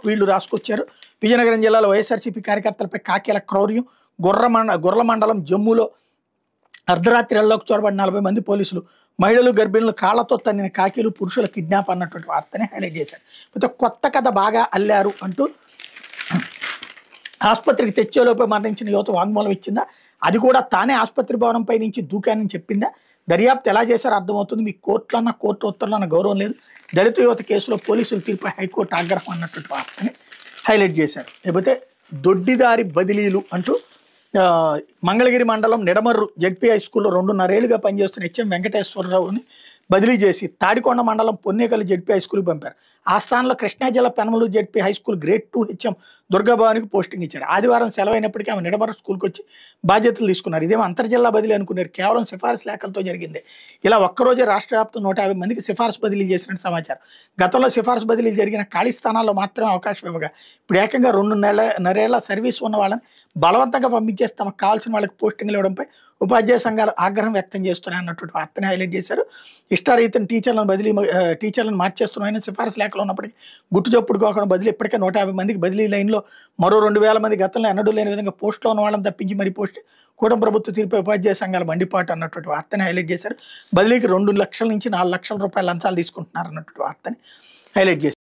వీళ్ళు రాసుకొచ్చారు. విజయనగరం జిల్లాలో వైఎస్ఆర్సీపీ కార్యకర్తలపై కాకీల క్రౌర్యం. గొర్రెల మండలం జమ్ములో అర్ధరాత్రి ఇళ్లలోకి చొరబడి 40 మంది పోలీసులు. మహిళలు గర్భిణులు కాళ్లతో తన్నిన కాకీలు, పురుషుల కిడ్నాప్ అన్నటువంటి వార్తని హైలైట్ చేశారు. అయితే కొత్త కథ బాగా అల్లారు అంటూ ఆసుపత్రికి తెచ్చేలోపే మరణించిన యువత వాంగ్మూలం ఇచ్చిందా, అది కూడా తానే ఆసుపత్రి భవనంపై నుంచి దూకానని చెప్పిందా, దర్యాప్తు ఎలా చేశారో అర్థమవుతుంది. మీ కోర్టులన్న కోర్టు ఉత్తర్వులన్న గౌరవం లేదు, దళిత యువత కేసులో పోలీసులు తీర్పు హైకోర్టు ఆగ్రహం అన్నటువంటి వార్తని హైలైట్ చేశారు. లేకపోతే దొడ్డిదారి బదిలీలు అంటూ మంగళగిరి మండలం నిడమర్రు జెడ్పీ హై స్కూల్లో 2.5 ఏళ్లుగా పనిచేస్తున్న హెచ్ఎం వెంకటేశ్వరరావుని బదిలీ చేసి తాడికొండ మండలం పొన్నేకల్ జెడ్పీ హై స్కూల్కి పంపారు. ఆ స్థానంలో కృష్ణా జిల్లా Penamaluru ZP high school grade 2 HM దుర్గాభవానికి పోస్టింగ్ ఇచ్చారు. ఆదివారం సెలవైనప్పటికీ ఆమె నిడమర్రు స్కూల్కి వచ్చి బాధ్యతలు తీసుకున్నారు. ఇదేమో అంతర్జిల్లా బదిలీ అనుకున్నారు, కేవలం సిఫారసు లేఖలతో జరిగింది. ఇలా ఒక్కరోజే రాష్ట్ర వ్యాప్తం 150 మందికి సిఫారసు బదిలీ చేసినట్టు సమాచారం. గతంలో సిఫారసు బదిలీలు జరిగిన ఖాళీ స్థానాల్లో మాత్రమే అవకాశం ఇవ్వగా ఇప్పుడు ఏకంగా 2.5 ఏళ్ల సర్వీస్ ఉన్న వాళ్ళని బలవంతంగా పంపించేసి తమకు కావాల్సిన వాళ్ళకి పోస్టింగ్లు ఇవ్వడంపై ఉపాధ్యాయ సంఘాలు ఆగ్రహం వ్యక్తం చేస్తున్నాయి అన్నటువంటి వార్తని హైలైట్ చేశారు. ఇష్టారీతిని టీచర్లను మార్చేస్తున్నాయని సిఫారసు లేఖలు ఉన్నప్పటికీ గుట్టు చప్పుడు కాకుండా బదిలీ ఇప్పటికే 150 మందికి బదిలీ లైన్లో మరో 2,000 మంది గతంలో ఎన్నడూ లేని విధంగా పోస్టులో ఉన్న వాళ్ళని తప్పించి మరి కూటమి ప్రభుత్వ తీర్పై ఉపాధ్యాయ సంఘాల మండిపాటు అన్నటువంటి వార్తని హైలైట్ చేశారు. బదిలీకి 2 లక్షల నుంచి 4 లక్షల రూపాయల లంచాలు తీసుకుంటున్నారు అన్నటువంటి వార్తని హైలైట్ చేశారు.